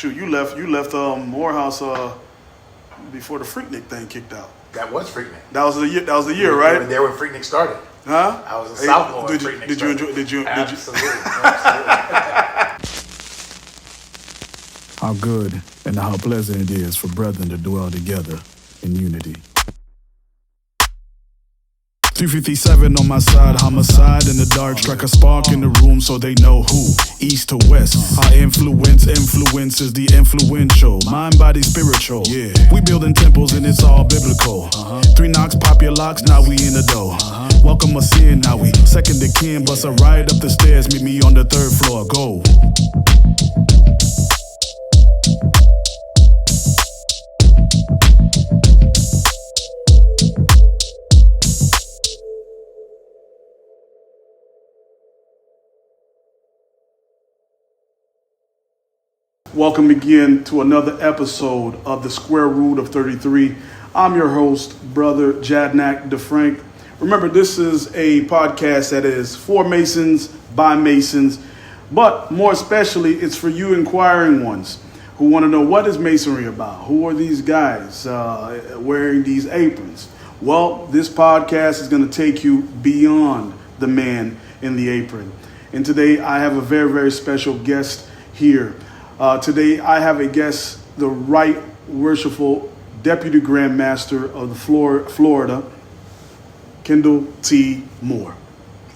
Shoot, you left Morehouse before the Freaknik thing kicked out. That was Freaknik. That was the year, right? You were there when Freaknik started. Huh? I was a sophomore when Freaknik did started. you enjoy? Did you? Absolutely. How good and how pleasant it is for brethren to dwell together in unity. 357 on my side, homicide in the dark, strike a spark in the room so they know who. East to west, our influence is the influential. Mind, body, spiritual. Yeah, we building temples and it's all biblical. 3 knocks, pop your locks, now we in the dough. Welcome us in, now we second to kin, bust a ride up the stairs, meet me on the 3rd floor, go. Welcome again to another episode of the Square Root of 33. I'm your host, Brother Jadnack DeFranc. Remember, this is a podcast that is for Masons, by Masons, but more especially, it's for you inquiring ones who want to know, what is Masonry about? Who are these guys wearing these aprons? Well, this podcast is going to take you beyond the man in the apron. And today I have a very, very special guest here. Today I have a guest, the Right Worshipful Deputy Grand Master of the Florida, Kendall T. Moore.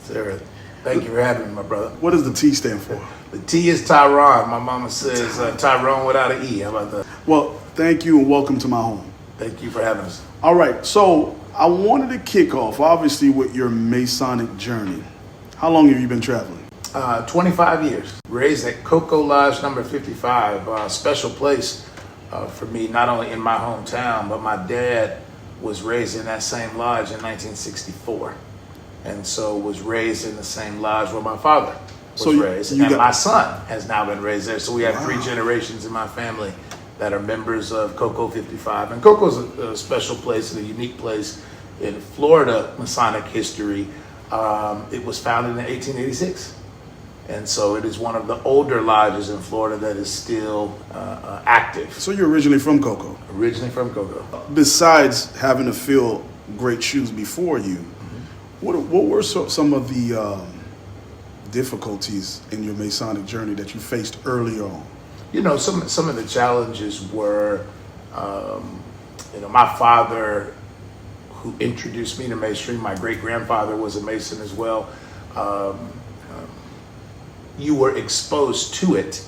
Sarah, thank you for having me, my brother. What does the T stand for? The T is Tyrone. My mama says Tyrone without an E. How about that? Well, thank you and welcome to my home. Thank you for having us. All right, so I wanted to kick off, obviously, with your Masonic journey. How long have you been traveling? 25 years. Raised at Cocoa Lodge number 55, a special place for me, not only in my hometown, but my dad was raised in that same lodge in 1964. And so was raised in the same lodge where my father was raised. And my son has now been raised there. So we have 3 generations in my family that are members of Cocoa 55. And Cocoa's a special place and a unique place in Florida Masonic history. It was founded in 1886. And so it is one of the older lodges in Florida that is still active. So you're originally from Cocoa? Originally from Cocoa. Besides having to fill great shoes before you, what were some of the difficulties in your Masonic journey that you faced early on? You know, some of the challenges were, my father, who introduced me to Masonry, my great-grandfather was a Mason as well. You were exposed to it,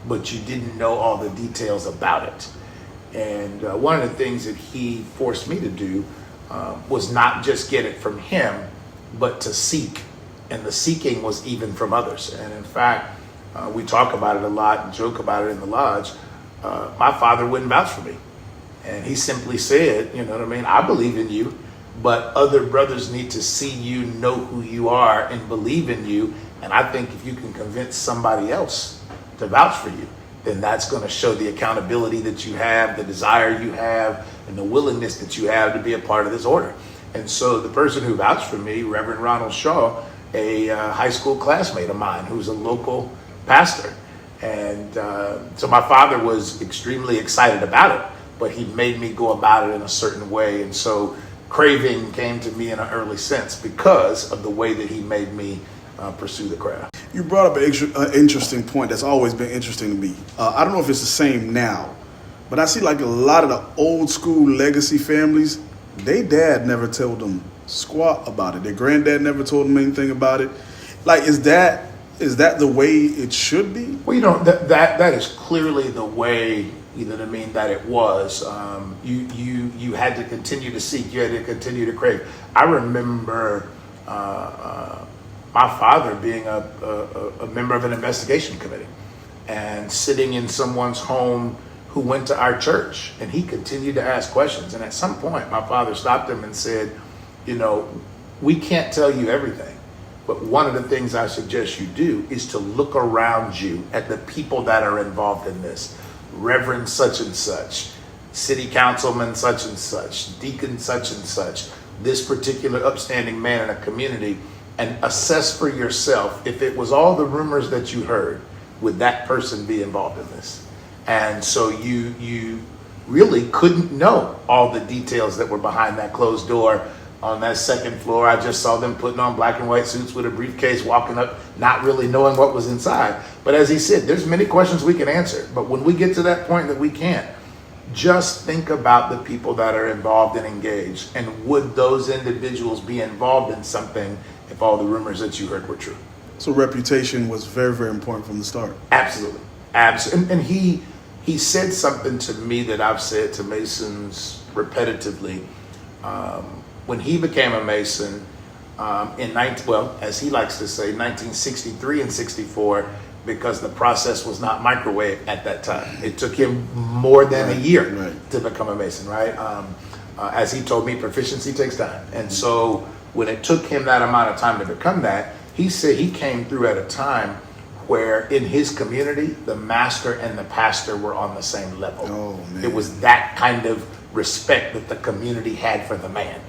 but you didn't know all the details about it. And one of the things that he forced me to do was not just get it from him, but to seek. And the seeking was even from others. And in fact, we talk about it a lot and joke about it in the lodge. My father wouldn't vouch for me. And he simply said, you know what I mean, I believe in you, but other brothers need to see you, know who you are, and believe in you. And I think if you can convince somebody else to vouch for you, then that's going to show the accountability that you have, the desire you have, and the willingness that you have to be a part of this order. And so the person who vouched for me, Reverend Ronald Shaw, a high school classmate of mine who's a local pastor. And so my father was extremely excited about it, but he made me go about it in a certain way. And so craving came to me in an early sense because of the way that he made me pursue the craft. You brought up an interesting point that's always been interesting to me. I don't know if it's the same now, but I see like a lot of the old school legacy families, their dad never told them squat about it. Their granddad never told them anything about it. Like, is that the way it should be? Well, you know, that is clearly the way, you know what I mean, that it was. You had to continue to seek, you had to continue to crave. I remember my father being a member of an investigation committee and sitting in someone's home who went to our church, and he continued to ask questions. And at some point, my father stopped him and said, you know, we can't tell you everything, but one of the things I suggest you do is to look around you at the people that are involved in this. Reverend such and such, city councilman such and such, deacon such and such, this particular upstanding man in a community, and assess for yourself if it was all the rumors that you heard, would that person be involved in this? And so you really couldn't know all the details that were behind that closed door. On that second floor, I just saw them putting on black and white suits with a briefcase, walking up, not really knowing what was inside. But as he said, there's many questions we can answer. But when we get to that point that we can't, just think about the people that are involved and engaged. And would those individuals be involved in something if all the rumors that you heard were true? So reputation was very, very important from the start. Absolutely. Absolutely. And he said something to me that I've said to Masons repetitively. When he became a Mason as he likes to say, 1963 and 64, because the process was not microwave at that time. It took him more than a year to become a Mason, right? As he told me, proficiency takes time. And so when it took him that amount of time to become that, he said he came through at a time where in his community, the master and the pastor were on the same level. Oh, man. It was that kind of respect that the community had for the man.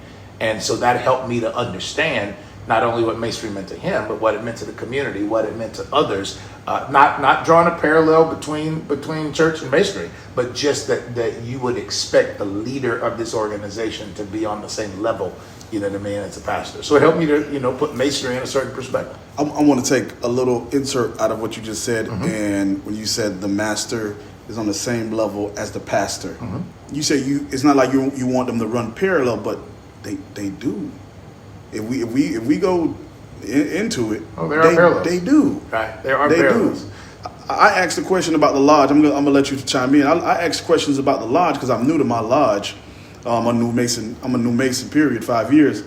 And so that helped me to understand not only what masonry meant to him, but what it meant to the community, what it meant to others. Not drawing a parallel between church and masonry, but just that you would expect the leader of this organization to be on the same level, you know what I mean, as a pastor. So it helped me to, put masonry in a certain perspective. I want to take a little insert out of what you just said. And when you said the master is on the same level as the pastor, you say it's not like you want them to run parallel, but they do. If we go into it, there are parallels. They do. Right, there are parallels. Do. I asked a question about the lodge. I'm gonna let you chime in. I asked questions about the lodge because I'm new to my lodge. I'm a new Mason. Period. 5 years,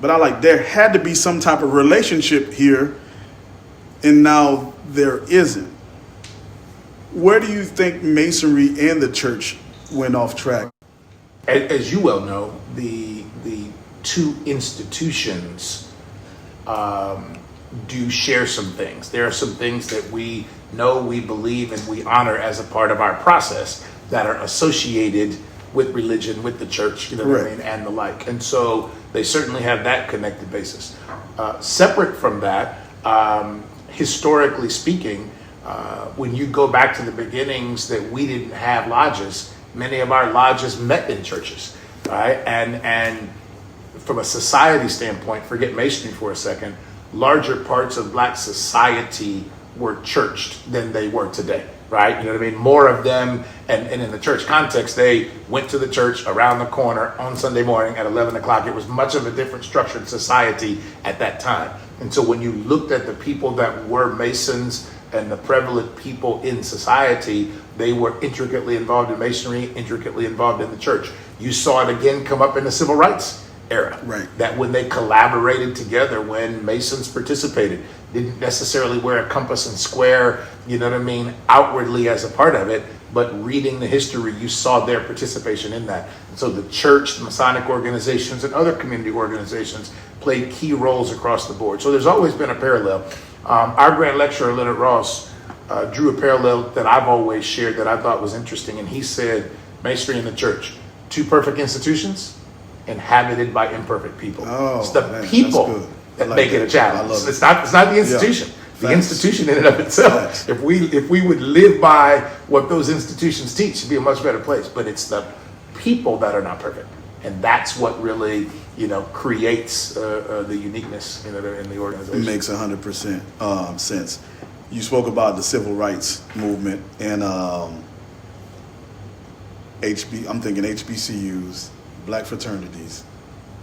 but there had to be some type of relationship here, and now there isn't. Where do you think Masonry and the church went off track? As you well know, the two institutions do share some things. There are some things that we know, we believe, and we honor as a part of our process that are associated with religion, with the church, you know what I mean, and the like. And so they certainly have that connected basis. Separate from that, historically speaking, when you go back to the beginnings that we didn't have lodges, many of our lodges met in churches, right? And from a society standpoint, forget masonry for a second, larger parts of black society were churched than they were today, right? You know what I mean? More of them, and in the church context, they went to the church around the corner on Sunday morning at 11 o'clock. It was much of a different structured society at that time. And so when you looked at the people that were Masons and the prevalent people in society, they were intricately involved in masonry, intricately involved in the church. You saw it again come up in the civil rights era. Right. That when they collaborated together, when Masons participated, didn't necessarily wear a compass and square, you know what I mean, outwardly as a part of it, but reading the history, you saw their participation in that. And so the church, the Masonic organizations, and other community organizations played key roles across the board. So there's always been a parallel. Our Grand Lecturer, Leonard Ross, drew a parallel that I've always shared that I thought was interesting. And he said, Masonry and the church, two perfect institutions inhabited by imperfect people. Oh, it's the man, people that make it a challenge. It's not the institution. The institution in and of itself. If we would live by what those institutions teach, it'd be a much better place. But it's the people that are not perfect, and that's what really creates the uniqueness in the organization. It makes 100% sense. You spoke about the civil rights movement and I'm thinking HBCUs, black fraternities.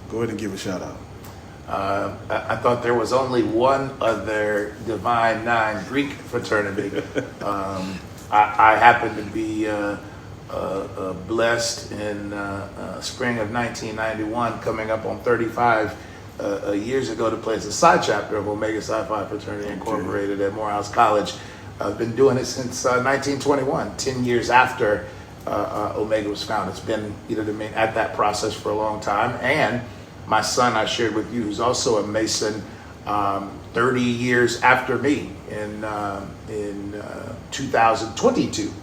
Go ahead and give a shout out. I thought there was only one other Divine Nine Greek fraternity. I happen to be blessed in spring of 1991, coming up on 35 years ago, to play as a side chapter of Omega Psi Phi Fraternity Incorporated at Morehouse College. I've been doing it since 1921, 10 years after Omega was founded. It's been at that process for a long time. And my son, I shared with you, who's also a Mason, 30 years after me in 2022,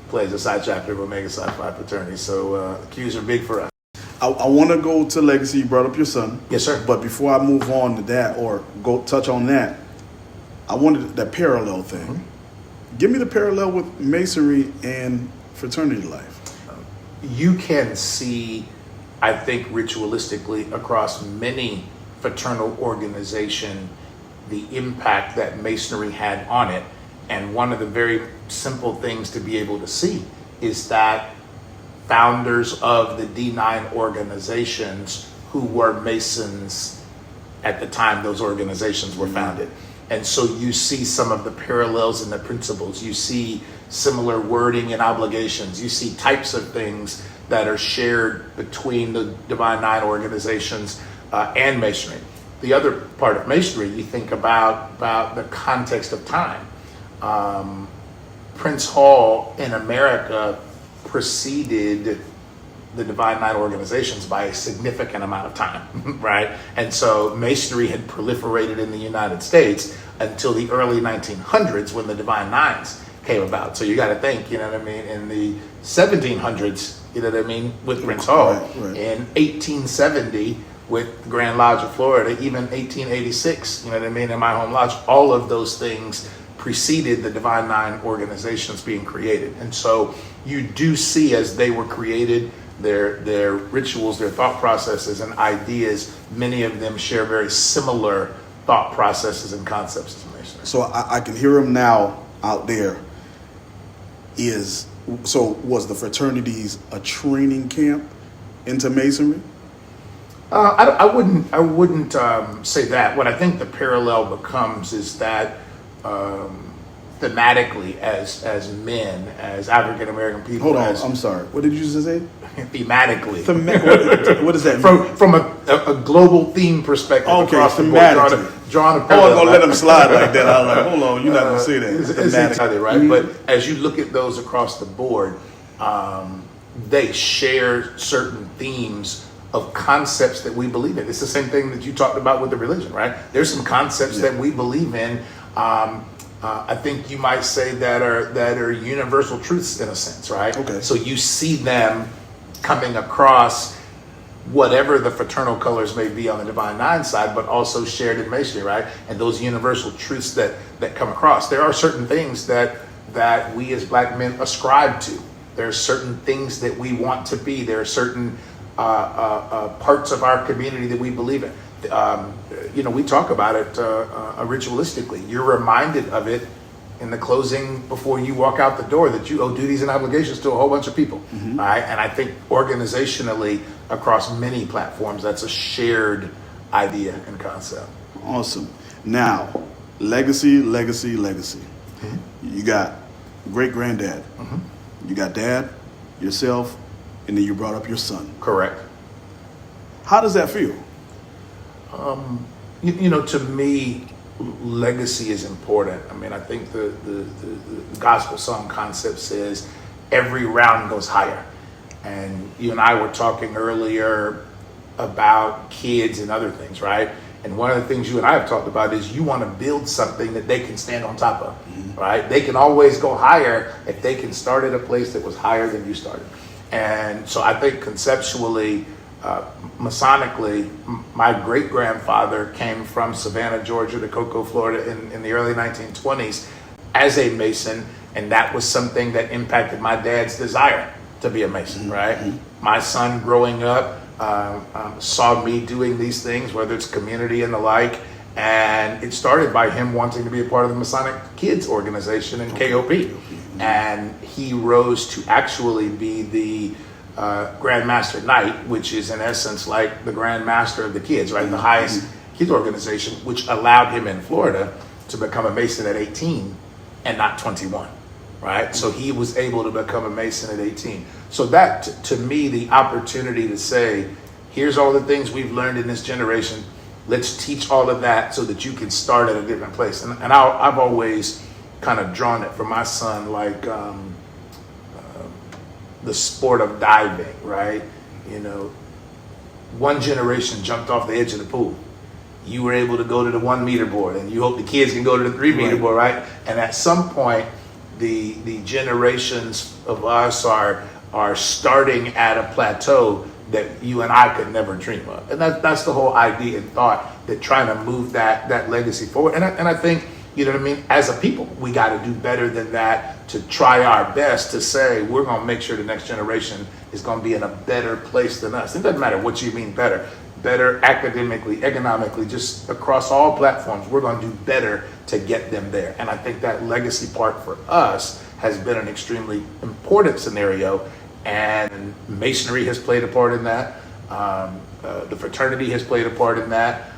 plays a side chapter of Omega Psi Phi Fraternity. So the cues are big for us. I want to go to legacy. You brought up your son. Yes, sir. But before I move on to that or go touch on that, I wanted that parallel thing. Give me the parallel with Masonry and fraternity life. You can see, I think, ritualistically across many fraternal organizations, the impact that Masonry had on it. And one of the very simple things to be able to see is that founders of the D9 organizations who were Masons at the time those organizations were founded. And so you see some of the parallels in the principles. You see similar wording and obligations. You see types of things that are shared between the Divine Nine organizations and Masonry. The other part of Masonry, you think about the context of time. Prince Hall in America preceded the Divine Nine organizations by a significant amount of time, right? And so Masonry had proliferated in the United States until the early 1900s when the Divine Nines came about. So you got to think, you know what I mean, in the 1700s, you know what I mean, with Prince Hall, right. In 1870 with the Grand Lodge of Florida, even 1886, you know what I mean, in my home lodge, all of those things preceded the Divine Nine organizations being created. And so you do see, as they were created, their rituals, their thought processes and ideas, many of them share very similar thought processes and concepts as Masonry. So I can hear them now out there. So was the fraternities a training camp into Masonry? I wouldn't say that. What I think the parallel becomes is that thematically, as men, as African American people. Hold on, I'm sorry. What did you just say? Thematically. What does that mean? From a global theme perspective. Okay, across the board, thematically. drawing a I parallel. wasn't gonna let them slide like that. I was like, hold on, you're not gonna say that. It's Thematic. entirely right. But as you look at those across the board, they share certain themes of concepts that we believe in. It's the same thing that you talked about with the religion, right? There's some concepts that we believe in. I think you might say that are universal truths in a sense, right? Okay. So you see them coming across whatever the fraternal colors may be on the Divine Nine side, but also shared in Masonry, right? And those universal truths that come across. There are certain things that we as black men ascribe to. There are certain things that we want to be. There are certain parts of our community that we believe in. We talk about it ritualistically. You're reminded of it in the closing before you walk out the door, that you owe duties and obligations to a whole bunch of people. Right? And I think organizationally across many platforms, that's a shared idea and concept. Awesome. Now, legacy. You got great granddad. You got dad, yourself, and then you brought up your son. Correct. How does that feel? To me, legacy is important. I mean, I think the gospel song concept says every round goes higher. And you and I were talking earlier about kids and other things, right? And one of the things you and I have talked about is you want to build something that they can stand on top of, right? They can always go higher if they can start at a place that was higher than you started. And so I think conceptually, Masonically, my great-grandfather came from Savannah, Georgia to Cocoa, Florida in the early 1920s as a Mason, and that was something that impacted my dad's desire to be a Mason, right? My son growing up saw me doing these things, whether it's community and the like, and it started by him wanting to be a part of the Masonic Kids organization in KOP. And he rose to actually be the Grand Master Knight, which is in essence like the Grand Master of the kids, right? The highest kids organization, which allowed him in Florida to become a Mason at 18 and not 21, right? So he was able to become a Mason at 18. So that, to me, the opportunity to say, here's all the things we've learned in this generation. Let's teach all of that so that you can start at a different place. And I've always kind of drawn it for my son like the sport of diving, right? One generation jumped off the edge of the pool. You were able to go to the 1 meter board, and you hope the kids can go to the 3 meter board, right? And at some point, the generations of us are starting at a plateau that you and I could never dream of. And that's the whole idea and thought, that trying to move that legacy forward. And I think, You know what I mean? As a people, we got to do better than that, to try our best to say we're going to make sure the next generation is going to be in a better place than us. It doesn't matter what you mean better. Better academically, economically, just across all platforms, we're going to do better to get them there. And I think that legacy part for us has been an extremely important scenario, and Masonry has played a part in that. The fraternity has played a part in that.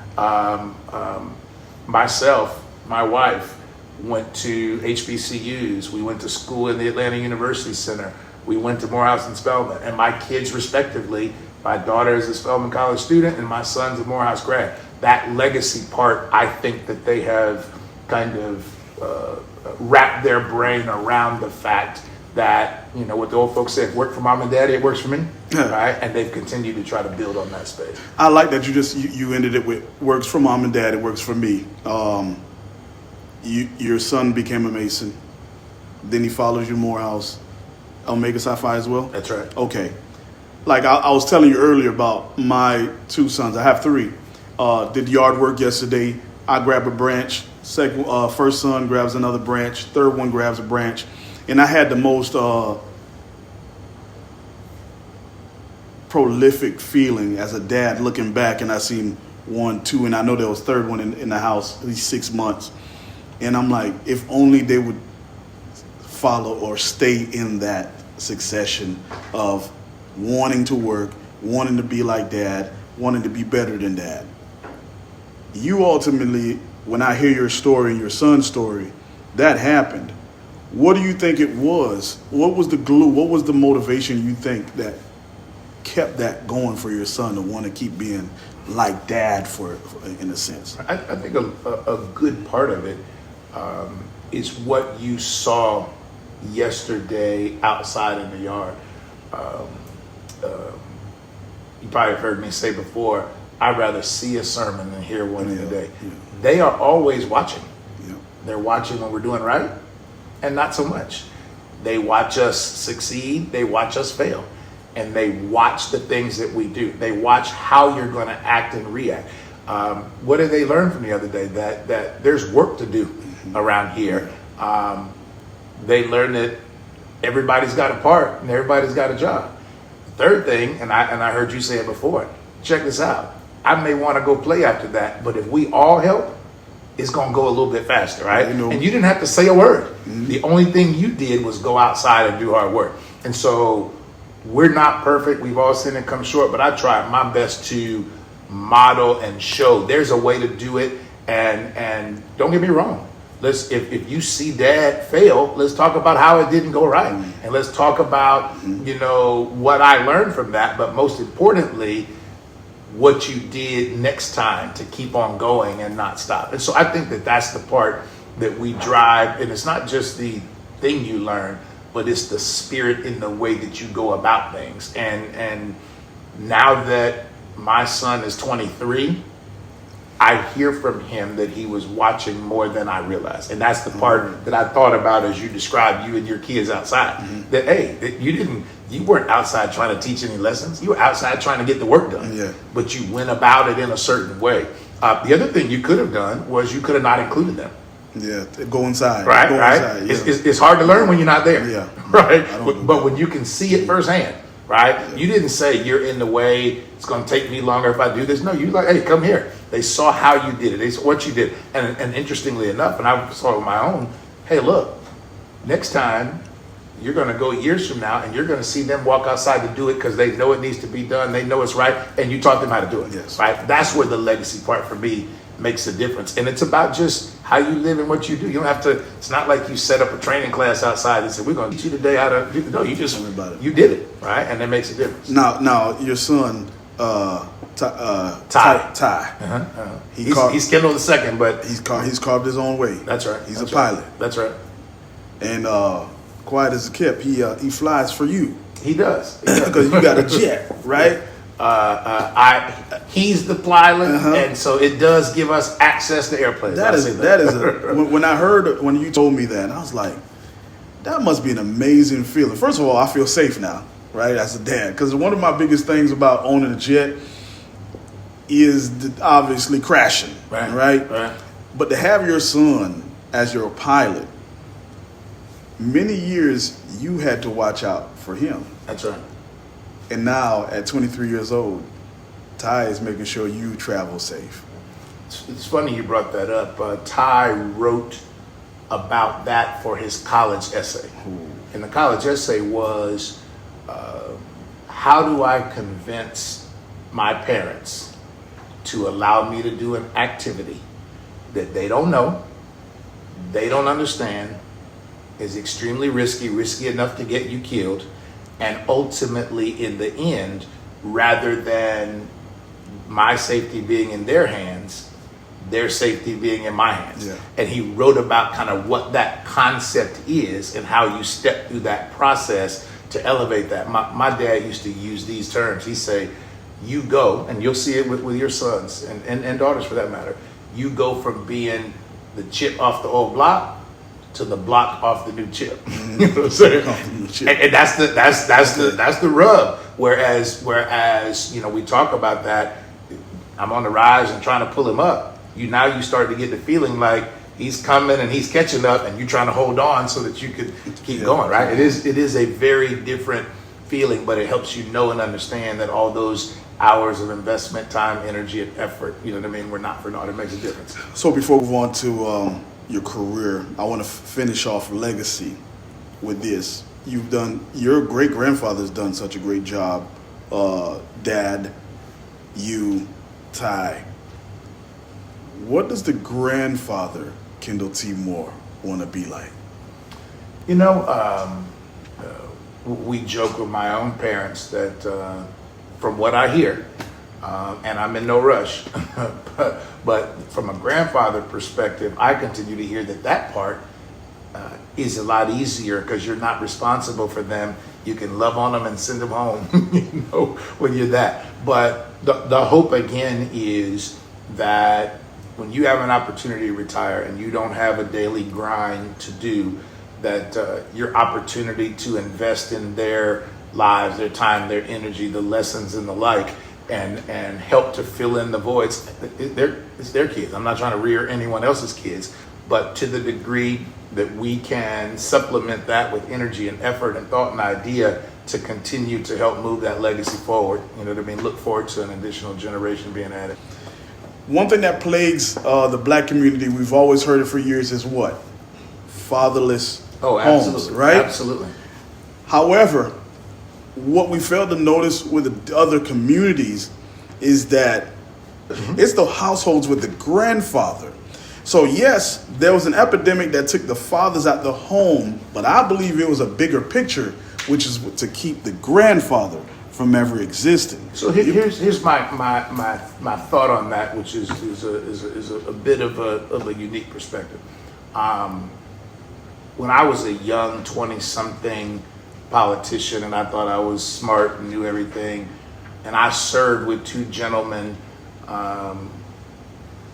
Myself, my wife, went to HBCUs. We went to school in the Atlanta University Center. We went to Morehouse and Spelman. And my kids, respectively, my daughter is a Spelman College student and my son's a Morehouse grad. That legacy part, I think that they have kind of wrapped their brain around the fact that, you know, what the old folks said, work for mom and daddy, it works for me, right? And they've continued to try to build on that space. I like that you ended it with works for mom and dad, it works for me. Your son became a Mason, then he follows you Morehouse, Omega Psi Phi as well? That's right. Okay. Like I was telling you earlier about my two sons, I have three. Did yard work yesterday. I grab a branch. First son grabs another branch. Third one grabs a branch. And I had the most prolific feeling as a dad looking back, and I seen 1, 2, and I know there was third one in the house, at least 6 months. And I'm like, if only they would follow or stay in that succession of wanting to work, wanting to be like dad, wanting to be better than dad. You ultimately, when I hear your story and your son's story, that happened. What do you think it was? What was the glue? What was the motivation you think that kept that going for your son to want to keep being like dad for in a sense? I think a good part of it is what you saw yesterday outside in the yard. You probably have heard me say before, I'd rather see a sermon than hear one in a day. Yeah. They are always watching. Yeah. They're watching when we're doing right, and not so much. They watch us succeed, they watch us fail, and they watch the things that we do. They watch how you're going to act and react. What did they learn from the other day? That there's work to do around here. They learned that everybody's got a part and everybody's got a job. Third thing, and I heard you say it before, check this out. I may want to go play after that, but if we all help, it's going to go a little bit faster, right? You know. And you didn't have to say a word. Mm-hmm. The only thing you did was go outside and do hard work. And so we're not perfect. We've all sinned and come short, but I tried my best to model and show there's a way to do it. And don't get me wrong. If you see dad fail, let's talk about how it didn't go right. Mm-hmm. And let's talk about, what I learned from that. But most importantly, what you did next time to keep on going and not stop. And so I think that that's the part that we drive. And it's not just the thing you learn, but it's the spirit in the way that you go about things. And now that my son is 23, I hear from him that he was watching more than I realized. And that's the part that I thought about as you described you and your kids outside. Mm-hmm. That, hey, you weren't outside trying to teach any lessons. You were outside trying to get the work done. Yeah. But you went about it in a certain way. The other thing you could have done was you could have not included them. Yeah, go inside. Right, go right. Inside, yeah. It's hard to learn when you're not there. Yeah. Right? But when you can see it firsthand, right? Yeah. You didn't say you're in the way, it's going to take me longer if I do this. No, you like, hey, come here. They saw how you did it. They saw what you did. And interestingly enough, and I saw it on my own, hey, look, next time you're going to go years from now and you're going to see them walk outside to do it because they know it needs to be done. They know it's right. And you taught them how to do it. Yes. Right? That's where the legacy part for me makes a difference. And it's about just how you live and what you do. You don't have to, it's not like you set up a training class outside and said, we're going to teach you today how to do it. No, you just, you did it. Right? And that makes a difference. Now your son, Ty. Uh-huh. He's Kendall the second, but he's carved his own way. That's right. He's a pilot. That's right. And quiet as a kept, he flies for you. He does because you got a jet, right? He's the pilot, and so it does give us access to airplanes. When you told me that, I was like, that must be an amazing feeling. First of all, I feel safe now, right, as a dad, because one of my biggest things about owning a jet is obviously crashing, right? But to have your son as your pilot, many years you had to watch out for him. That's right. And now at 23 years old, Ty is making sure you travel safe. It's funny you brought that up. Ty wrote about that for his college essay. Ooh. And the college essay was, how do I convince my parents to allow me to do an activity that they don't know, they don't understand, is extremely risky enough to get you killed, and ultimately in the end, rather than my safety being in their hands, their safety being in my hands. Yeah. And he wrote about kind of what that concept is and how you step through that process to elevate that. My dad used to use these terms. He'd say, you go, and you'll see it with your sons and daughters for that matter, you go from being the chip off the old block to the block off the new chip. You know what I'm saying? And that's the rub. Whereas we talk about that, I'm on the rise and trying to pull him up. You start to get the feeling like he's coming and he's catching up, and you're trying to hold on so that you could keep going, right? It is a very different feeling, but it helps you know and understand that all those hours of investment, time, energy, and effort, you know what I mean, were not for naught. It makes a difference. So before we move on to your career, I want to finish off legacy with this. Your great grandfather's done such a great job. Dad, you, Ty. What does the grandfather, Kendall T. Moore, want to be like? You know, we joke with my own parents that from what I hear, and I'm in no rush, but from a grandfather perspective, I continue to hear that part is a lot easier because you're not responsible for them. You can love on them and send them home, when you're that. But the hope again is that when you have an opportunity to retire and you don't have a daily grind to do, that your opportunity to invest in their lives, their time, their energy, the lessons and the like, and help to fill in the voids. It's their kids. I'm not trying to rear anyone else's kids, but to the degree that we can supplement that with energy and effort and thought and idea to continue to help move that legacy forward. You know what I mean? Look forward to an additional generation being added. One thing that plagues the black community, we've always heard it for years, is what? Fatherless homes, right? Absolutely. However, what we failed to notice with the other communities is that it's the households with the grandfather. So yes, there was an epidemic that took the fathers out the home, but I believe it was a bigger picture, which is to keep the grandfather from ever existing. So here's my thought on that, which is a bit of a unique perspective. When I was a young 20-something politician and I thought I was smart and knew everything, and I served with two gentlemen,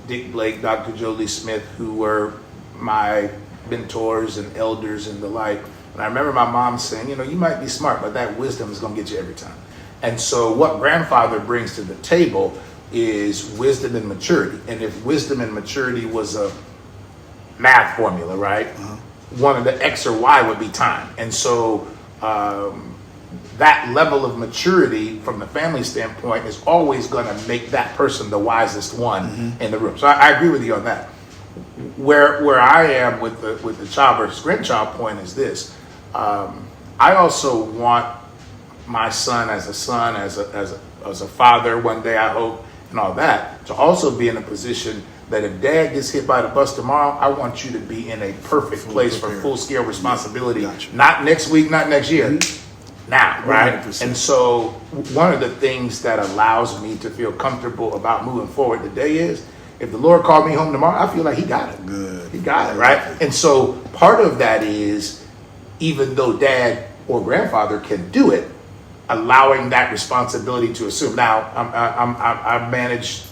Dick Blake, Dr. Jolie Smith, who were my mentors and elders and the like. And I remember my mom saying, you might be smart, but that wisdom is going to get you every time. And so what grandfather brings to the table is wisdom and maturity. And if wisdom and maturity was a math formula, right? One of the X or Y would be time. And so that level of maturity from the family standpoint is always going to make that person the wisest one in the room. So I agree with you on that. Where I am with the child versus grandchild point is this. I also want my son, as a father one day, I hope, and all that, to also be in a position that if dad gets hit by the bus tomorrow, I want you to be in a perfect place for full-scale responsibility. Gotcha. Not next week, not next year. Now, right? 100%. And so one of the things that allows me to feel comfortable about moving forward today is, if the Lord called me home tomorrow, I feel like he got it. Good. He got it, right? And so part of that is, even though dad or grandfather can do it, allowing that responsibility to assume. Now, I manage,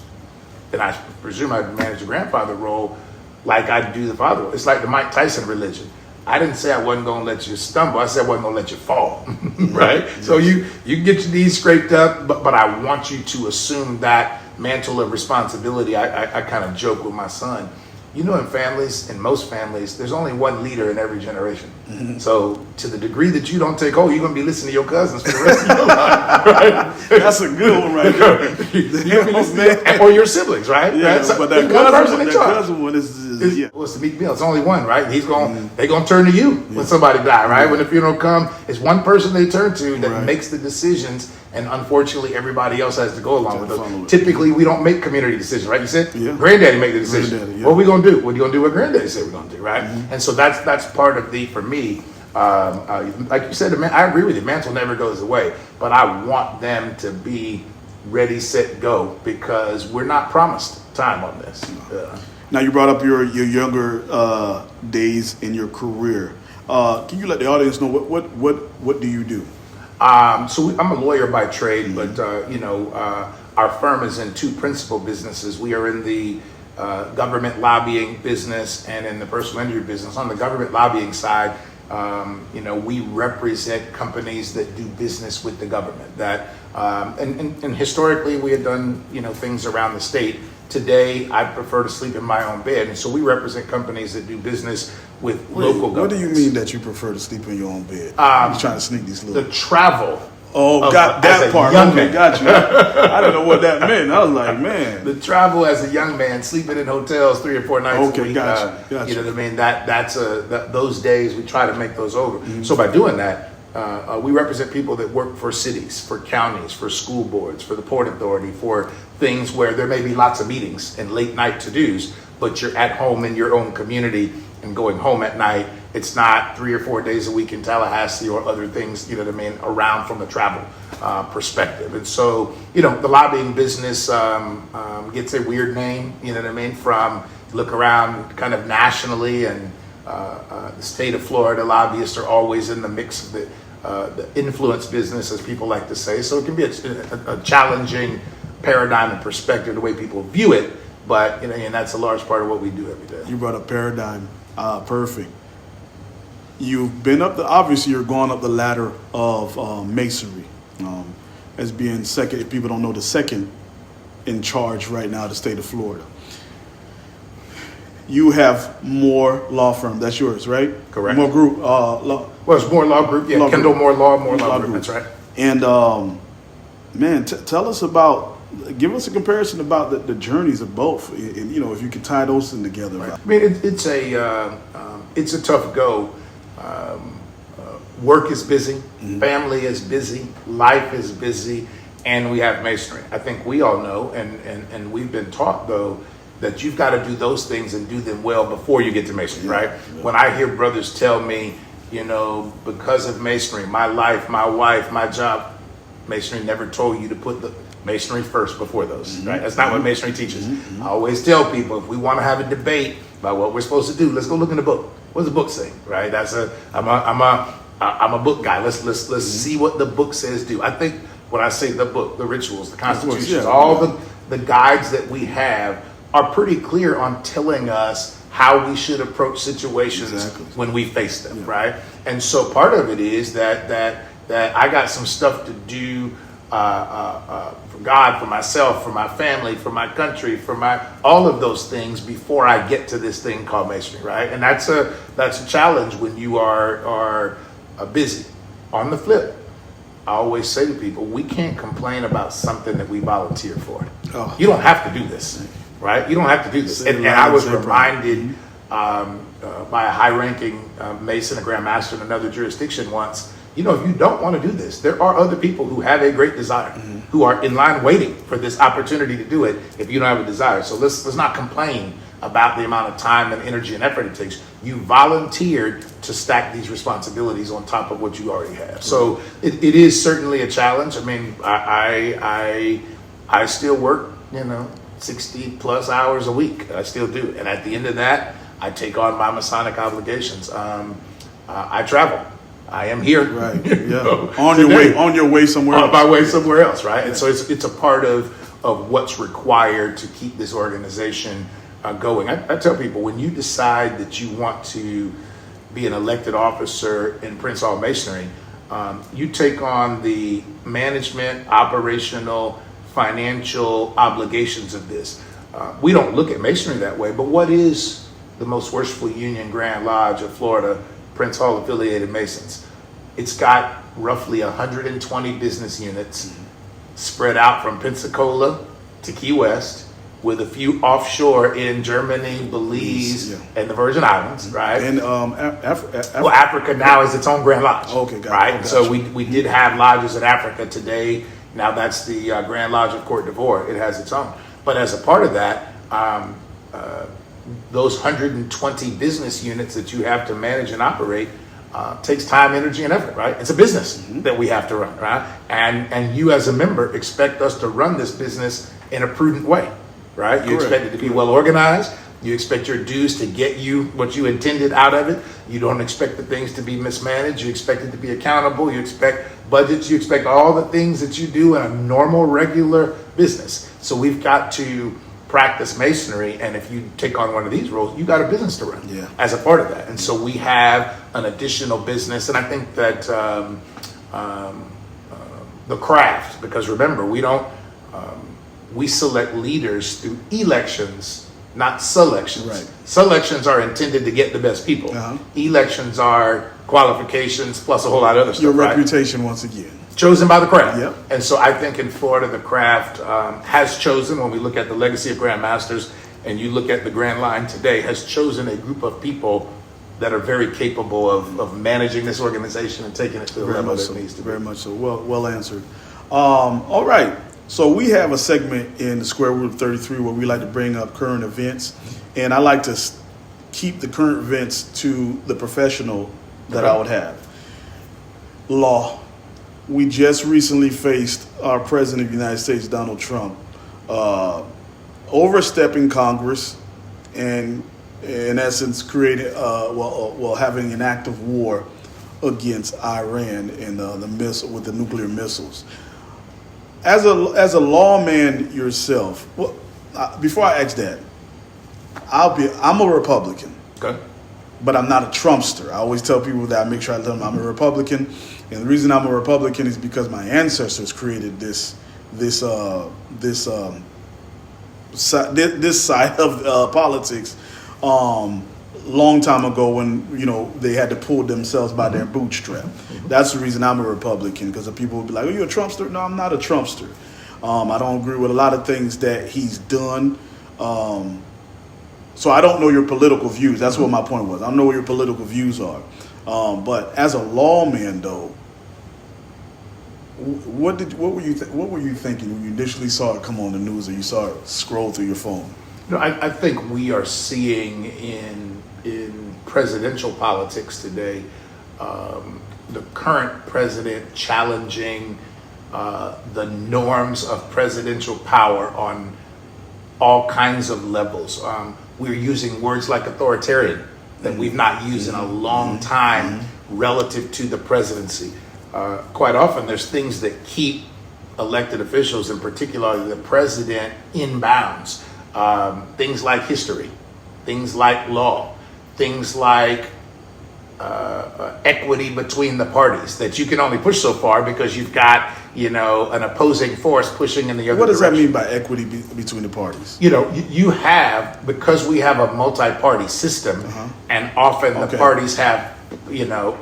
and I presume I manage the grandfather role like I do the father role. It's like the Mike Tyson religion. I didn't say I wasn't going to let you stumble. I said I wasn't going to let you fall, right? So you get your knees scraped up, but I want you to assume that mantle of responsibility. I kind of joke with my son. in families, in most families, there's only one leader in every generation. So to the degree that you don't take hold, you're going to be listening to your cousins for the rest of your life, right? That's a good one right there. Or your siblings, right? Yeah, right? So but that cousin one is yeah. What's the big deal? It's only one, right? They're gonna turn to you when somebody die, right? When the funeral come, it's one person they turn to that makes the decisions, and unfortunately everybody else has to go along with those. Typically we don't make community decisions, right? You said granddaddy make the decision. What are we gonna do? What are you gonna do what granddaddy said we're gonna do, right? And so that's part of for me, like you said, I agree with you, mantle never goes away, but I want them to be ready, set, go, because we're not promised time on this. Now you brought up your younger days in your career. Can you let the audience know what do you do? So I'm a lawyer by trade, but our firm is in two principal businesses. We are in the government lobbying business and in the personal injury business. On the government lobbying side, we represent companies that do business with the government. That and historically we had done things around the state. Today, I prefer to sleep in my own bed, and so we represent companies that do business with local governments. What do you mean that you prefer to sleep in your own bed? You're trying to sneak these little... The travel. Oh, got that part. Young okay, man. got you. I don't know what that meant. I was like, man. The travel as a young man, sleeping in hotels 3 or 4 nights a week. Got you. You know what I mean? That's those days we try to make those over. So by doing that, we represent people that work for cities, for counties, for school boards, for the Port Authority, for things where there may be lots of meetings and late night to-dos, but you're at home in your own community and going home at night. It's not 3 or 4 days a week in Tallahassee or other things, around from a travel perspective. And so, the lobbying business gets a weird name, from look around kind of nationally, and the state of Florida lobbyists are always in the mix of the influence business, as people like to say. So it can be a challenging paradigm and perspective, the way people view it, but and that's a large part of what we do every day. You brought up paradigm. Perfect. You've been obviously you're going up the ladder of masonry, as being second, if people don't know, the second in charge right now of the state of Florida. You have more law firm. That's yours, right? Correct. More group. Well, it's more law group. Yeah, law Kendall, group. more law group. That's right. And man, tell us give us a comparison about the journeys of both. And, if you could tie those in together. Right. I mean, it's a tough go. Work is busy, family is busy, life is busy, and we have masonry. I think we all know, and we've been taught though, that you've got to do those things and do them well before you get to masonry, right? Yeah. When I hear brothers tell me, because of masonry, my life, my wife, my job, masonry never told you to put the masonry first before those, right? That's not what masonry teaches. I always tell people, if we want to have a debate about what we're supposed to do, let's go look in the book. What does the book say, right? I'm a book guy. Let's see what the book says do. I think when I say the book, the rituals, the constitutions, all the guides that we have are pretty clear on telling us how we should approach situations when we face them, right? And so part of it is that I got some stuff to do for God, for myself, for my family, for my country, for all of those things before I get to this thing called masonry, right? And that's a challenge when you are busy. On the flip, I always say to people, we can't complain about something that we volunteer for. You don't have to do this, right? You don't have to do this. And I was reminded by a high-ranking Mason, a Grand Master in another jurisdiction once, if you don't want to do this, there are other people who have a great desire, who are in line waiting for this opportunity to do it if you don't have a desire. So let's not complain about the amount of time and energy and effort it takes. You volunteered to stack these responsibilities on top of what you already have. So it is certainly a challenge. I mean, I still work, 60 plus hours a week. I still do. And at the end of that, I take on my Masonic obligations. I travel. I am here. Right. Yeah. On your way somewhere else. On my way somewhere else, right? Yeah. And so it's a part of what's required to keep this organization going. I tell people, when you decide that you want to be an elected officer in Prince Hall Masonry, you take on the management, operational, financial obligations of this. We don't look at masonry that way, but what is the most worshipful union Grand Lodge of Florida, Prince Hall affiliated Masons. It's got roughly 120 business units spread out from Pensacola to Key West, with a few offshore in Germany, Belize, and the Virgin Islands, right? And well, Africa now is its own Grand Lodge. Okay, got it. Right? Gotcha. So we did have lodges in Africa today. Now that's the Grand Lodge of Cote d'Ivoire. It has its own. But as a part of that, those 120 business units that you have to manage and operate takes time, energy, and effort, right? It's a business that we have to run, right? And you as a member expect us to run this business in a prudent way, right? You expect it to be well organized. You expect your dues to get you what you intended out of it. You don't expect the things to be mismanaged. You expect it to be accountable. You expect budgets. You expect all the things that you do in a normal, regular business. So we've got to practice masonry, and if you take on one of these roles, you got a business to run as a part of that. And so we have an additional business, and I think that the craft, because remember, we select leaders through elections, not selections. Right. Selections are intended to get the best people. Elections are qualifications plus a whole lot of other stuff. Your reputation, once again. Chosen by the craft. Yep. And so I think in Florida, the craft has chosen, when we look at the legacy of Grand Masters and you look at the Grand Line today, has chosen a group of people that are very capable of managing this organization and taking it to the level that it needs to be. Very much so. Well answered. All right. So we have a segment in the Square Root of 33 where we like to bring up current events. And I like to keep the current events to the professional that I would have. Law. We just recently faced our President of the United States, Donald Trump, overstepping Congress and, in essence, creating, having an act of war against Iran and with the nuclear missiles. As a lawman yourself, before I ask that, I'm a Republican. Okay. But I'm not a Trumpster. I always tell people that. I make sure I tell them I'm a Republican, and the reason I'm a Republican is because my ancestors created this side of politics long time ago, when they had to pull themselves by their bootstrap. That's the reason I'm a Republican, because people would be like, "Oh, you're a Trumpster?" No, I'm not a Trumpster. I don't agree with a lot of things that he's done. So I don't know your political views. That's what my point was. I don't know what your political views are. But as a lawman, though, what were you thinking when you initially saw it come on the news, or you saw it scroll through your phone? I think we are seeing in presidential politics today the current president challenging the norms of presidential power on all kinds of levels. We're using words like authoritarian that we've not used in a long time relative to the presidency. Quite often there's things that keep elected officials, and particularly the president, in bounds. Things like history, things like law, things like equity between the parties that you can only push so far because you've got an opposing force pushing in the other direction. What does that mean by equity between the parties? You have, because we have a multi-party system, and often the parties have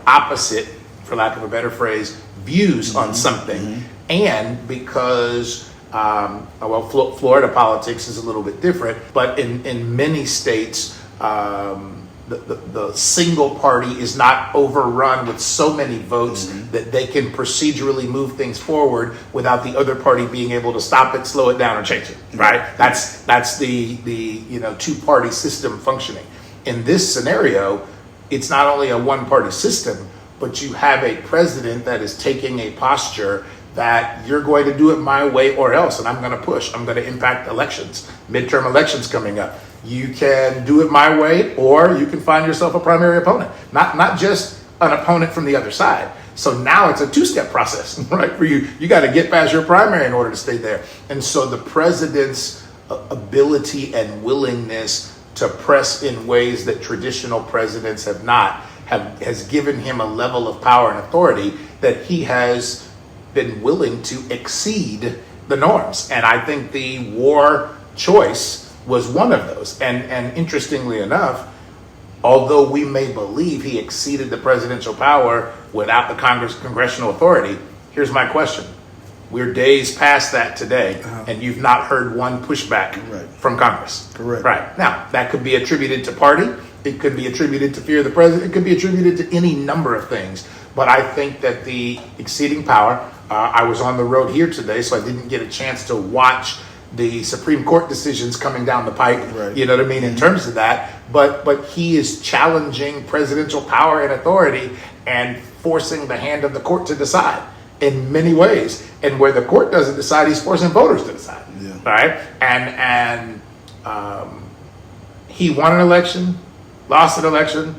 opposite, for lack of a better phrase, views on something, and because Florida politics is a little bit different, but in many states the single party is not overrun with so many votes that they can procedurally move things forward without the other party being able to stop it, slow it down, or change it. Right? That's the two-party system functioning. In this scenario, it's not only a one-party system, but you have a president that is taking a posture that you're going to do it my way or else, and I'm going to push. I'm going to impact elections, midterm elections coming up. You can do it my way, or you can find yourself a primary opponent, not just an opponent from the other side. So now it's a two-step process, right? For you got to get past your primary in order to stay there. And so the president's ability and willingness to press in ways that traditional presidents have not has given him a level of power and authority that he has been willing to exceed the norms. And I think the war choice was one of those. And interestingly enough, although we may believe he exceeded the presidential power without the congressional authority, here's my question. We're days past that today, and you've not heard one pushback from Congress. Correct. Right. Now, that could be attributed to party. It could be attributed to fear of the president. It could be attributed to any number of things. But I think that the exceeding power, I was on the road here today, so I didn't get a chance to watch the Supreme Court decisions coming down the pipe, you know what I mean, in terms of that. But he is challenging presidential power and authority and forcing the hand of the court to decide in many ways. And where the court doesn't decide, he's forcing voters to decide. Yeah. Right? And he won an election, lost an election,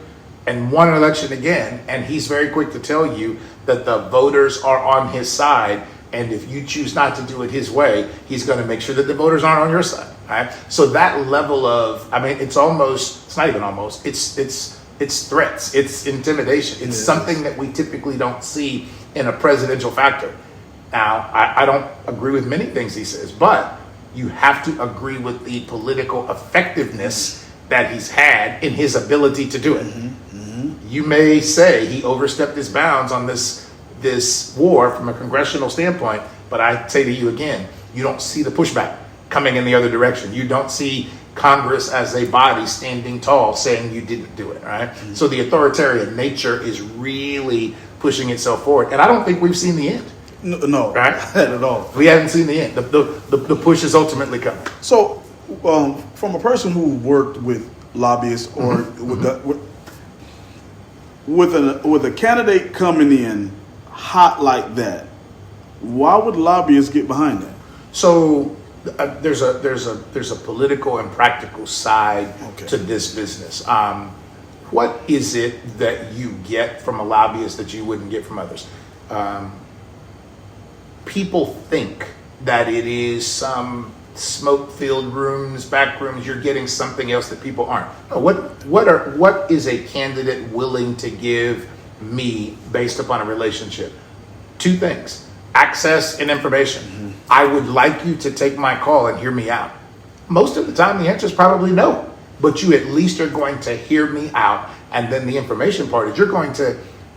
and won an election again. And he's very quick to tell you that the voters are on his side. And if you choose not to do it his way, he's going to make sure that the voters aren't on your side. Right? So that level of, I mean, it's not even almost, it's threats, it's intimidation. It's something that we typically don't see in a presidential factor. Now, I don't agree with many things he says, but you have to agree with the political effectiveness that he's had in his ability to do it. You may say he overstepped his bounds on this war from a congressional standpoint, but I say to you again, you don't see the pushback coming in the other direction. You don't see Congress as a body standing tall saying you didn't do it, right? So the authoritarian nature is really pushing itself forward, and I don't think we've seen the end. No, right? Not at all. We haven't seen the end. The push is ultimately coming. So, from a person who worked with lobbyists or with a candidate coming in hot like that, why would lobbyists get behind that? So there's a political and practical side to this business. What is it that you get from a lobbyist that you wouldn't get from others? People think that it is some smoke-filled rooms, back rooms. You're getting something else that people aren't. No, what is a candidate willing to give me based upon a relationship? Two things: access and information. I would like you to take my call and hear me out. Most of the time, the answer is probably no, but you at least are going to hear me out. And then the information part is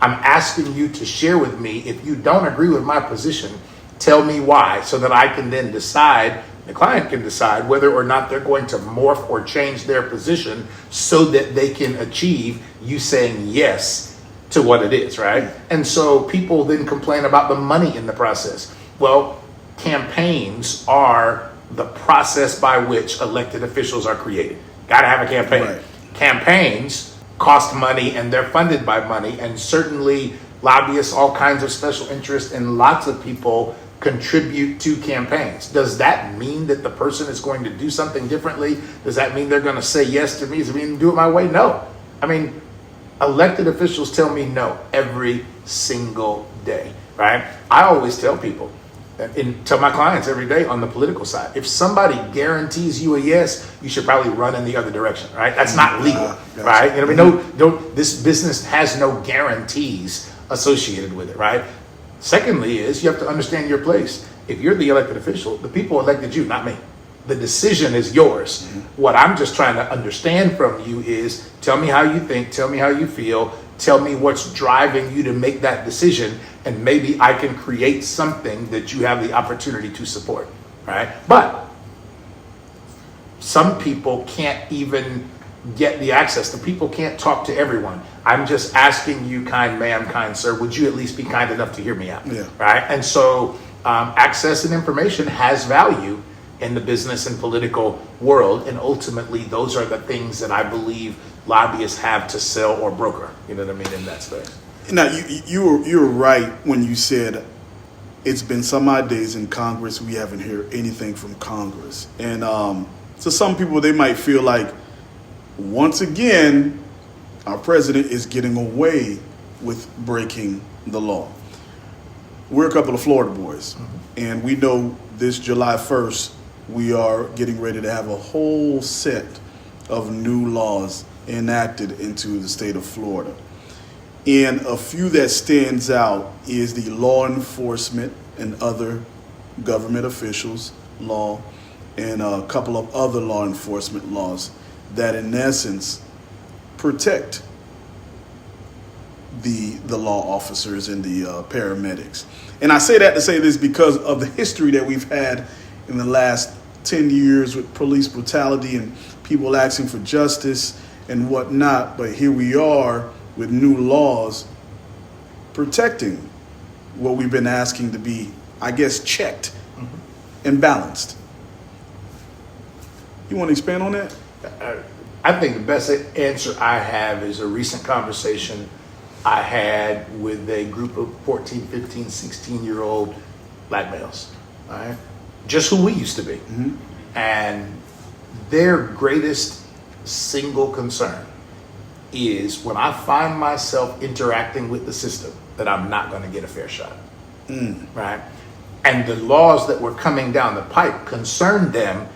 I'm asking you to share with me. If you don't agree with my position, tell me why, so that I can then decide, the client can decide whether or not they're going to morph or change their position so that they can achieve you saying yes to what it is, right? And so people then complain about the money in the process. Well, campaigns are the process by which elected officials are created. Got to have a campaign. Right. Campaigns cost money and they're funded by money, and certainly lobbyists, all kinds of special interests, and lots of people contribute to campaigns. Does that mean that the person is going to do something differently? Does that mean they're going to say yes to me? Does it mean do it my way? No. I mean, elected officials tell me no every single day, right? I always tell people, and tell my clients every day on the political side, if somebody guarantees you a yes, you should probably run in the other direction, right? That's not legal, right? You know what I mean? This business has no guarantees associated with it, right? Secondly is you have to understand your place. If you're the elected official, the people elected you, not me. The decision is yours. What I'm just trying to understand from you is tell me how you think, tell me how you feel, tell me what's driving you to make that decision, and maybe I can create something that you have the opportunity to support, right? But some people can't even get the access. The people can't talk to everyone. I'm just asking you, kind ma'am, kind sir, would you at least be kind enough to hear me out? Yeah. Right? And so access and information has value in the business and political world, and ultimately those are the things that I believe lobbyists have to sell or broker. You know what I mean, in that space. Now, you were right when you said it's been some odd days in Congress. We haven't heard anything from Congress. And so some people, they might feel like, once again, our president is getting away with breaking the law. We're a couple of Florida boys, and we know this July 1st, we are getting ready to have a whole set of new laws enacted into the state of Florida. And a few that stands out is the law enforcement and other government officials law, and a couple of other law enforcement laws that in essence protect the law officers and the paramedics. And I say that to say this because of the history that we've had in the last 10 years with police brutality and people asking for justice and whatnot. But here we are with new laws protecting what we've been asking to be, I guess, checked and balanced. You want to expand on that? I think the best answer I have is a recent conversation I had with a group of 14, 15, 16-year-old black males, right? Just who we used to be. And their greatest single concern is when I find myself interacting with the system that I'm not going to get a fair shot, right? And the laws that were coming down the pipe concerned them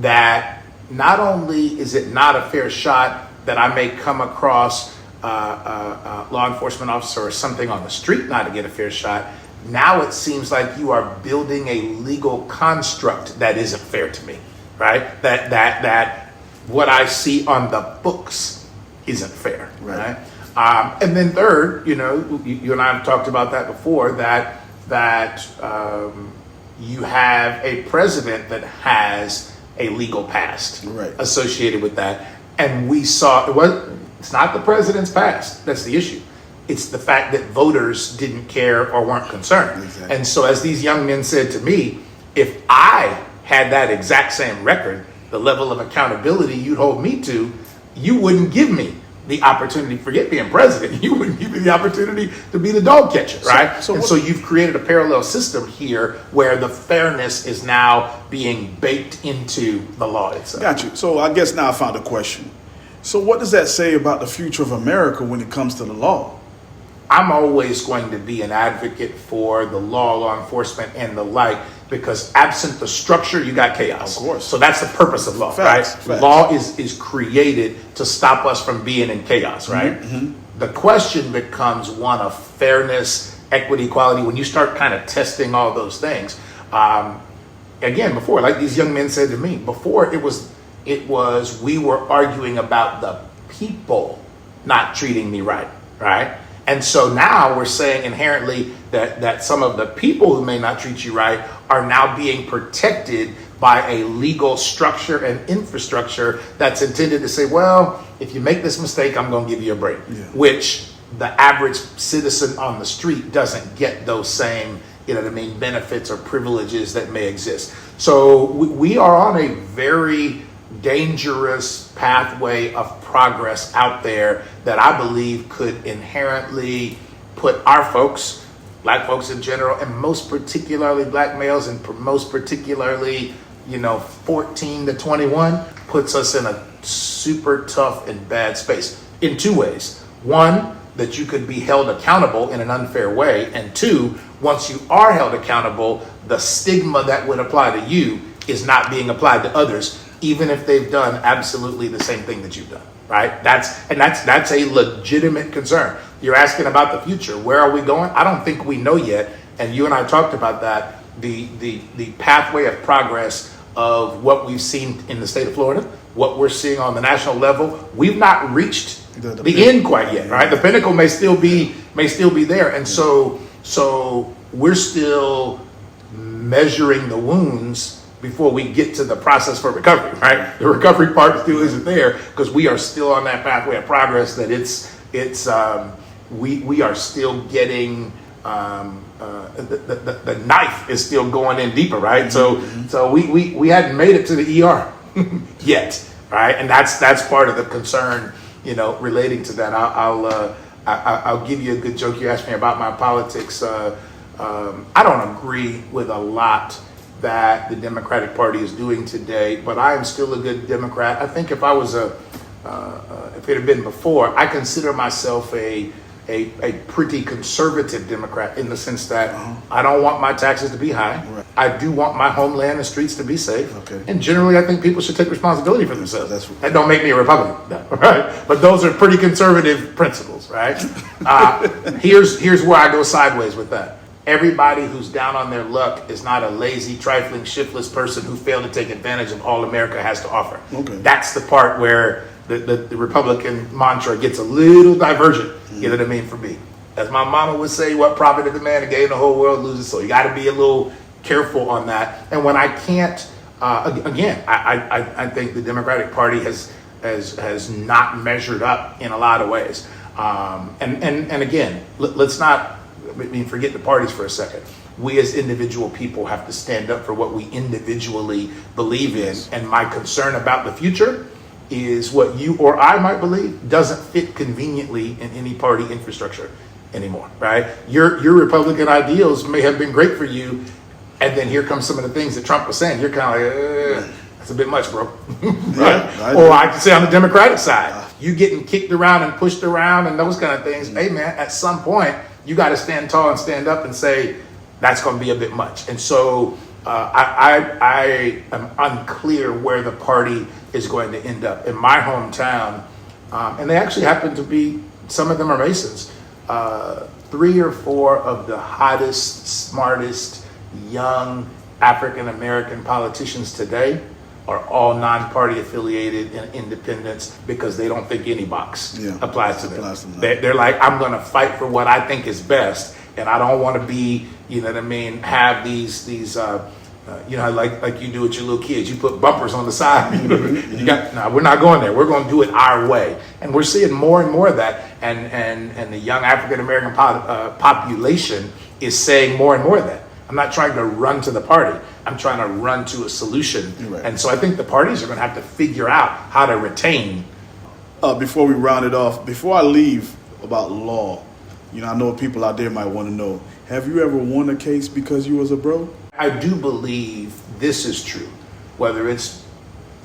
that not only is it not a fair shot that I may come across a law enforcement officer or something on the street not to get a fair shot, now it seems like you are building a legal construct that isn't fair to me, right? That what I see on the books isn't fair, right? And then third, you and I have talked about that before, that you have a president that has a legal past associated with that. And we saw, it's not the president's past that's the issue. It's the fact that voters didn't care or weren't concerned. Exactly. And so as these young men said to me, if I had that exact same record, the level of accountability you'd hold me to, you wouldn't give me the opportunity, forget being president, you wouldn't give me the opportunity to be the dog catcher, right? So you've created a parallel system here where the fairness is now being baked into the law itself. Got you. So I guess now I found a question. So what does that say about the future of America when it comes to the law? I'm always going to be an advocate for the law enforcement and the like, because absent the structure, you got chaos. Of course. So that's the purpose of law, right? Law is created to stop us from being in chaos, right? The question becomes one of fairness, equity, equality. When you start kind of testing all those things, again, before, like these young men said to me, before it was we were arguing about the people not treating me right? And so now we're saying inherently that some of the people who may not treat you right are now being protected by a legal structure and infrastructure that's intended to say, well, if you make this mistake, I'm going to give you a break, which the average citizen on the street doesn't get those same, benefits or privileges that may exist. So we are on a very dangerous pathway of progress out there that I believe could inherently put our folks, black folks in general, and most particularly black males, and most particularly 14 to 21, puts us in a super tough and bad space in two ways. One, that you could be held accountable in an unfair way, and two, once you are held accountable, the stigma that would apply to you is not being applied to others, even if they've done absolutely the same thing that you've done, right? That's a legitimate concern. You're asking about the future. Where are we going? I don't think we know yet. And you and I talked about that, the pathway of progress of what we've seen in the state of Florida, what we're seeing on the national level. We've not reached the end quite yet, right? The pinnacle may still be there. And so we're still measuring the wounds before we get to the process for recovery, right? The recovery part still isn't there because we are still on that pathway of progress. That we are still getting the knife is still going in deeper, right? So we hadn't made it to the ER yet, right? And that's part of the concern, relating to that. I'll give you a good joke. You asked me about my politics. I don't agree with a lot that the Democratic Party is doing today, but I am still a good Democrat. I think if I was if it had been before, I consider myself a pretty conservative Democrat in the sense that I don't want my taxes to be high. Right. I do want my homeland and streets to be safe. Okay. And generally, I think people should take responsibility for themselves. That don't make me a Republican, right? But those are pretty conservative principles, right? Here's where I go sideways with that. Everybody who's down on their luck is not a lazy, trifling, shiftless person who failed to take advantage of all America has to offer. Okay. That's the part where the Republican mantra gets a little divergent, you know what I mean, for me. As my mama would say, what profit did the man who gained the whole world loses? So you got to be a little careful on that. And when I can't, again, I think the Democratic Party has not measured up in a lot of ways. And again, let's not, forget the parties for a second. We as individual people have to stand up for what we individually believe in. And my concern about the future is what you or I might believe doesn't fit conveniently in any party infrastructure anymore, right? Your Republican ideals may have been great for you, and then here comes some of the things that Trump was saying. You're kind of like, that's a bit much, bro. Right? Yeah, Or I can say on the Democratic side, you getting kicked around and pushed around and those kind of things. Hey, man, at some point, you got to stand tall and stand up and say, that's going to be a bit much. And so I am unclear where the party is going to end up. In my hometown, and they actually happen to be, some of them are Masons, 3 or 4 of the hottest, smartest, young African-American politicians today are all non-party affiliated and independents because they don't think any box applies to them. They're like, I'm going to fight for what I think is best, and I don't want to be, you know what I mean, have these you know, like you do with your little kids. You put bumpers on the side. No, we're not going there. We're going to do it our way. And we're seeing more and more of that. And the young African-American population is saying more and more of that. I'm not trying to run to the party. I'm trying to run to a solution. Right. And so I think the parties are going to have to figure out how to retain. Before we round it off, before I leave about law, you know, I know people out there might want to know, have you ever won a case because you was a bro? I do believe this is true, whether it's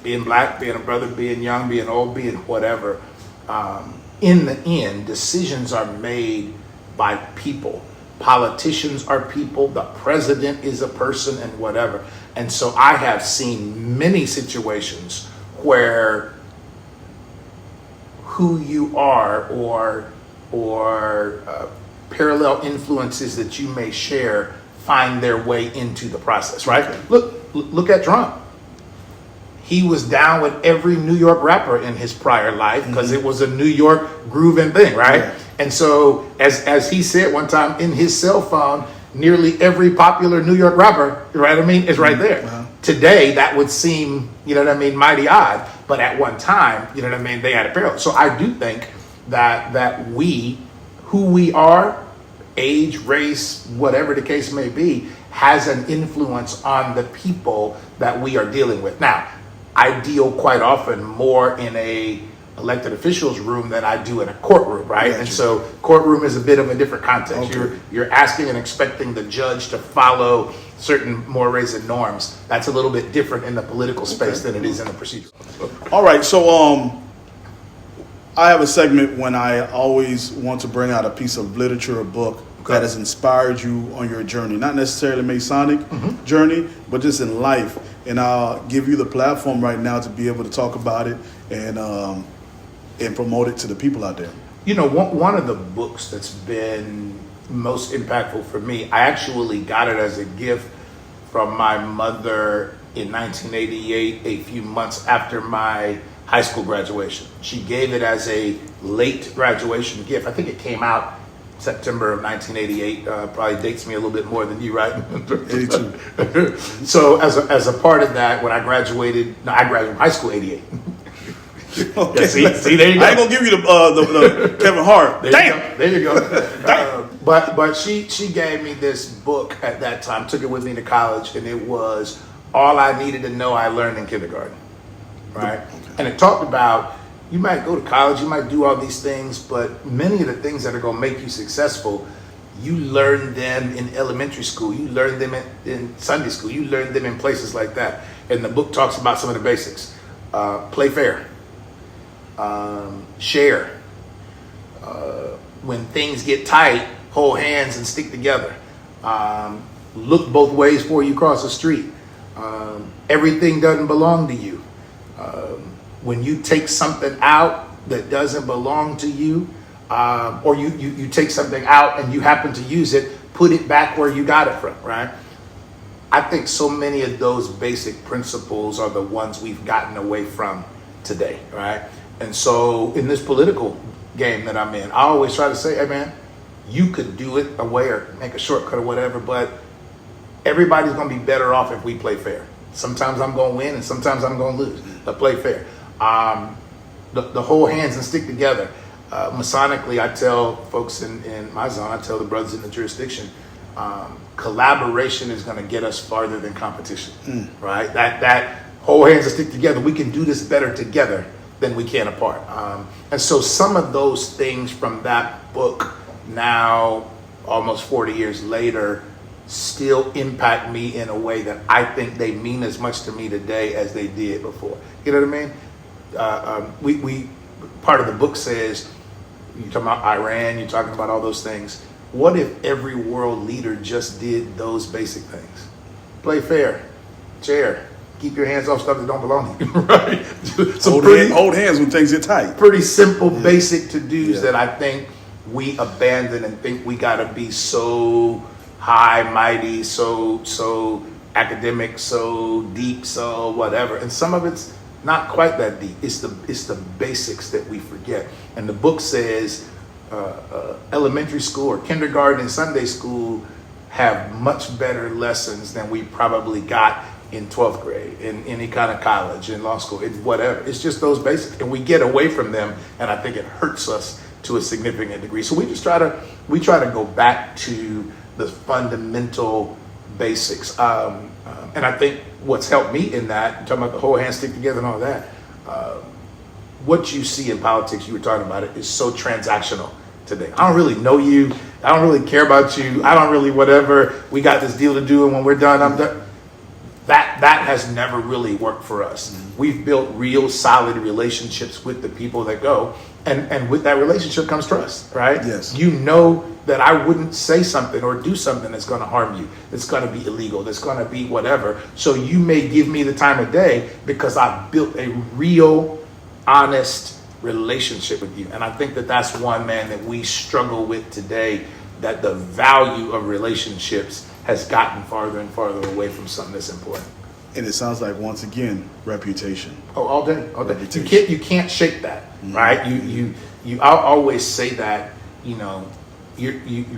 being black, being a brother, being young, being old, being whatever. In the end, decisions are made by people. Politicians are people. The president is a person and whatever. And so I have seen many situations where who you are or parallel influences that you may share find their way into the process, right? Okay. Look at Trump. He was down with every New York rapper in his prior life because it was a New York grooving thing, right? Yeah. And so, as he said one time, in his cell phone, nearly every popular New York rapper, right? I mean, is right there. Uh-huh. Today, that would seem, you know what I mean, mighty odd. But at one time, you know what I mean, they had a parallel. So I do think that we, who we are, age, race, whatever the case may be, has an influence on the people that we are dealing with. Now, I deal quite often more in a elected officials room than I do in a courtroom, right? And so courtroom is a bit of a different context. Okay. You're asking and expecting the judge to follow certain mores and norms. That's a little bit different in the political space than it is in the procedural. All right, so I have a segment when I always want to bring out a piece of literature or book that has inspired you on your journey, not necessarily Masonic journey, but just in life. And I'll give you the platform right now to be able to talk about it and promote it to the people out there. You know, one of the books that's been most impactful for me, I actually got it as a gift from my mother in 1988, a few months after my high school graduation. She gave it as a late graduation gift. I think it came out September of 1988, probably dates me a little bit more than you, right? 82. So as a part of that, when I graduated high school 88. Okay. Yeah, see, there you go. I ain't gonna give you the Kevin Hart. There you go. But she gave me this book at that time, took it with me to college, and it was All I Needed to Know I Learned in Kindergarten, right? Okay. And it talked about, you might go to college, you might do all these things, but many of the things that are going to make you successful, you learn them in elementary school, you learn them in Sunday school, you learn them in places like that. And the book talks about some of the basics. Play fair. Share. When things get tight, hold hands and stick together. Look both ways before you cross the street. Everything doesn't belong to you. When you take something out that doesn't belong to you, or you take something out and you happen to use it, put it back where you got it from, right? I think so many of those basic principles are the ones we've gotten away from today, right? And so in this political game that I'm in, I always try to say, hey man, you could do it away or make a shortcut or whatever, but everybody's going to be better off if we play fair. Sometimes I'm going to win and sometimes I'm going to lose, but play fair. The whole hands and stick together. Masonically, I tell folks in my zone, I tell the brothers in the jurisdiction, collaboration is going to get us farther than competition, right? That whole hands and stick together. We can do this better together than we can apart. And so some of those things from that book now, almost 40 years later, still impact me in a way that I think they mean as much to me today as they did before. You know what I mean? We part of the book says, you're talking about Iran, you're talking about all those things. What if every world leader just did those basic things? Play fair, share, keep your hands off stuff that don't belong to you, right? Hold hands when things get tight. Pretty simple, basic to-dos that I think we abandon and think we gotta be so high, mighty, so academic, so deep, so whatever. And some of it's not quite that deep. It's the basics that we forget. And the book says elementary school or kindergarten and Sunday school have much better lessons than we probably got in 12th grade, in any kind of college, in law school, in whatever. It's just those basics, and we get away from them, and I think it hurts us to a significant degree. So we try to go back to the fundamental basics. And I think what's helped me in that, talking about the whole hand stick together and all that, what you see in politics, you were talking about it, is so transactional today. I don't really know you. I don't really care about you. I don't really whatever. We got this deal to do, and when we're done, I'm done. That has never really worked for us. We've built real solid relationships with the people that go, and with that relationship comes trust, right? Yes. You know that I wouldn't say something or do something that's going to harm you, that's going to be illegal, that's going to be whatever. So you may give me the time of day because I've built a real, honest relationship with you. And I think that that's one, man, that we struggle with today, that the value of relationships has gotten farther and farther away from something that's important. And it sounds like, once again, reputation. Oh, all day. Reputation. You can't shake that, right? I'll always say that, you know, your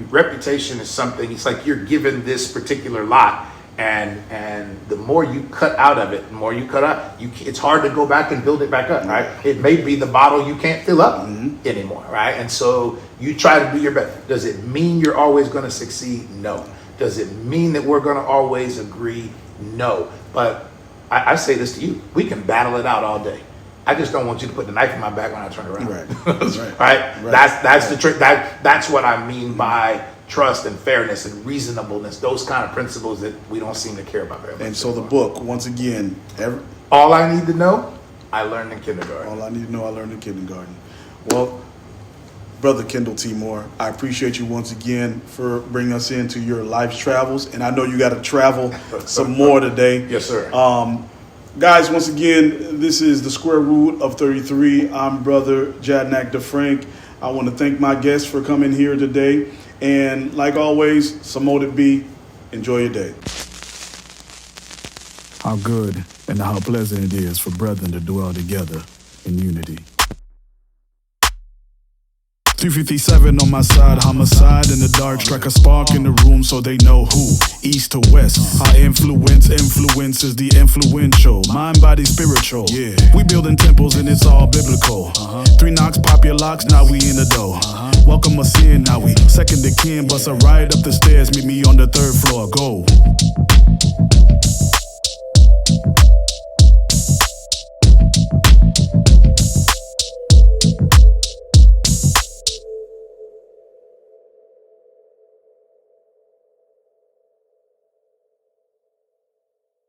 reputation is something. It's like you're given this particular lot, and the more you cut out of it, the more you cut out, it's hard to go back and build it back up, right? It may be the bottle you can't fill up anymore, right? And so you try to do your best. Does it mean you're always going to succeed? No. Does it mean that we're going to always agree? No. But I say this to you: we can battle it out all day. I just don't want you to put the knife in my back when I turn around. Right. That's the trick. That's what I mean by trust and fairness and reasonableness. Those kind of principles that we don't seem to care about very much. And so the book, once again, all I need to know, I learned in kindergarten. All I need to know, I learned in kindergarten. Well, Brother Kendall T. Moore, I appreciate you once again for bringing us into your life's travels. And I know you got to travel some more today. Yes, sir. Guys, once again, this is the Square Root of 33. I'm Brother Jadnack DeFranc. I want to thank my guests for coming here today. And like always, Samote it be. Enjoy your day. How good and how pleasant it is for brethren to dwell together in unity. 357 on my side, homicide in the dark, strike a spark in the room so they know who. East to west, our influence is the influential. Mind, body, spiritual. Yeah, we building temples and it's all biblical. 3 knocks, pop your locks, now we in the dough. Welcome us in, now we second to kin, bust a ride up the stairs, meet me on the 3rd floor, go.